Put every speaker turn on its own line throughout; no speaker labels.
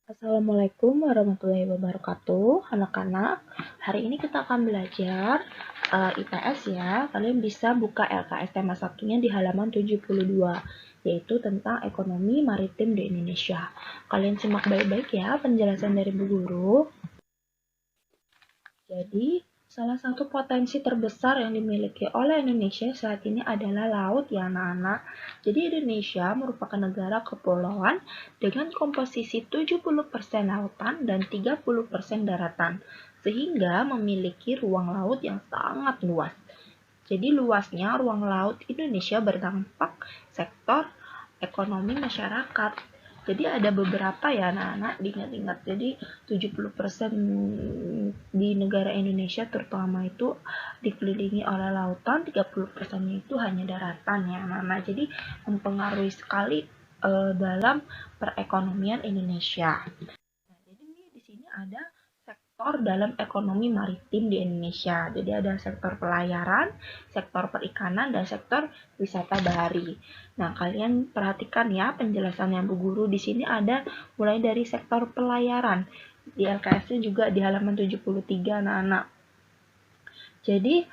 Assalamualaikum warahmatullahi wabarakatuh, anak-anak. Hari ini kita akan belajar IPS ya. Kalian bisa buka LKS tema satunya di halaman 72, yaitu tentang ekonomi maritim di Indonesia. Kalian simak baik-baik ya penjelasan dari Bu Guru. Jadi, salah satu potensi terbesar yang dimiliki oleh Indonesia saat ini adalah laut ya anak-anak. Jadi Indonesia merupakan negara kepulauan dengan komposisi 70% lautan dan 30% daratan, sehingga memiliki ruang laut yang sangat luas. Jadi luasnya ruang laut Indonesia berdampak sektor ekonomi masyarakat. Jadi ada beberapa ya anak-anak, diingat-ingat. Jadi 70% di negara Indonesia terutama itu dikelilingi oleh lautan, 30%-nya itu hanya daratan ya anak-anak. Jadi mempengaruhi sekali dalam perekonomian Indonesia. Nah, jadi di sini ada sektor dalam ekonomi maritim di Indonesia. Jadi ada sektor pelayaran, sektor perikanan, dan sektor wisata bahari. Nah, kalian perhatikan ya penjelasannya Bu Guru. Di sini ada mulai dari sektor pelayaran. Di LKS juga di halaman 73 anak-anak. Jadi,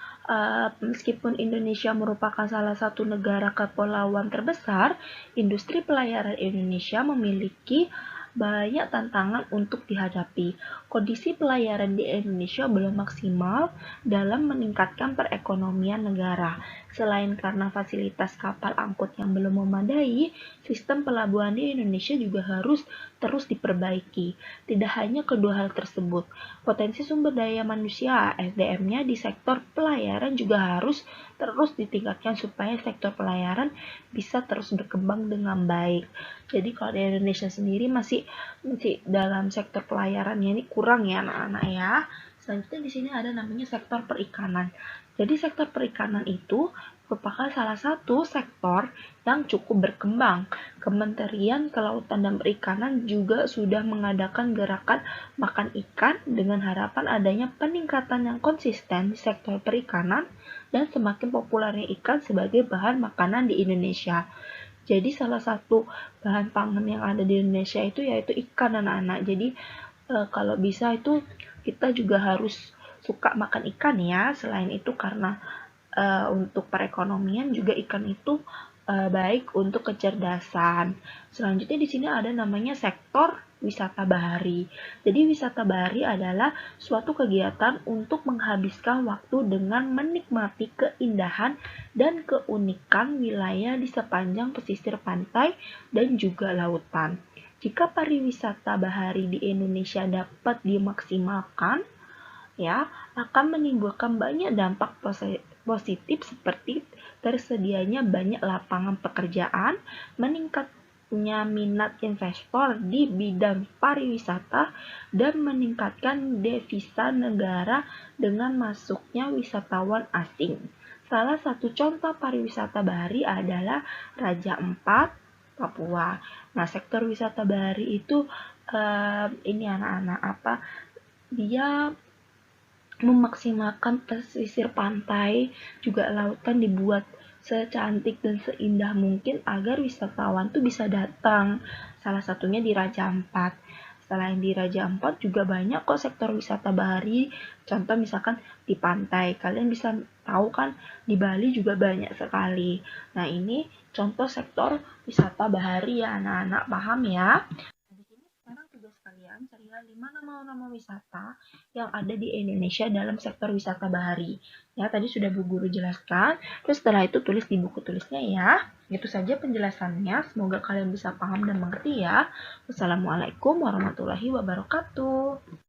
meskipun Indonesia merupakan salah satu negara kepulauan terbesar, industri pelayaran Indonesia memiliki banyak tantangan untuk dihadapi. Kondisi pelayaran di Indonesia belum maksimal dalam meningkatkan perekonomian negara. Selain karena fasilitas kapal angkut yang belum memadai, sistem pelabuhan di Indonesia juga harus terus diperbaiki. Tidak hanya kedua hal tersebut, potensi sumber daya manusia (SDM-nya) di sektor pelayaran juga harus terus ditingkatkan supaya sektor pelayaran bisa terus berkembang dengan baik. Jadi kalau di Indonesia sendiri masih dalam sektor pelayarannya ini kurang ya anak-anak ya. Selanjutnya di sini ada namanya sektor perikanan. Jadi sektor perikanan itu merupakan salah satu sektor yang cukup berkembang. Kementerian Kelautan dan Perikanan juga sudah mengadakan gerakan makan ikan dengan harapan adanya peningkatan yang konsisten di sektor perikanan dan semakin populernya ikan sebagai bahan makanan di Indonesia. Jadi salah satu bahan pangan yang ada di Indonesia itu yaitu ikan anak-anak. Jadi kalau bisa itu kita juga harus suka makan ikan ya. Selain itu karena untuk perekonomian juga ikan itu baik untuk kecerdasan. Selanjutnya di sini ada namanya sektor wisata bahari. Jadi wisata bahari adalah suatu kegiatan untuk menghabiskan waktu dengan menikmati keindahan dan keunikan wilayah di sepanjang pesisir pantai dan juga lautan. Jika pariwisata bahari di Indonesia dapat dimaksimalkan, ya, akan menimbulkan banyak dampak positif seperti tersedianya banyak lapangan pekerjaan, meningkatnya minat investor di bidang pariwisata, dan meningkatkan devisa negara dengan masuknya wisatawan asing. Salah satu contoh pariwisata bahari adalah Raja Ampat, Papua. Nah, sektor wisata bahari itu ini anak-anak dia memaksimalkan pesisir pantai, juga lautan dibuat secantik dan seindah mungkin agar wisatawan tuh bisa datang. Salah satunya di Raja Ampat. Selain di Raja Ampat juga banyak kok sektor wisata bahari. Contoh misalkan di pantai. Kalian bisa tahu kan di Bali juga banyak sekali. Nah, ini contoh sektor wisata bahari ya anak-anak, paham ya? Sekarang tugas kalian carilah 5 nama-nama wisata yang ada di Indonesia dalam sektor wisata bahari. Ya, tadi sudah Bu Guru jelaskan. Terus setelah itu tulis di buku tulisnya ya. Itu saja penjelasannya. Semoga kalian bisa paham dan mengerti ya. Wassalamualaikum warahmatullahi wabarakatuh.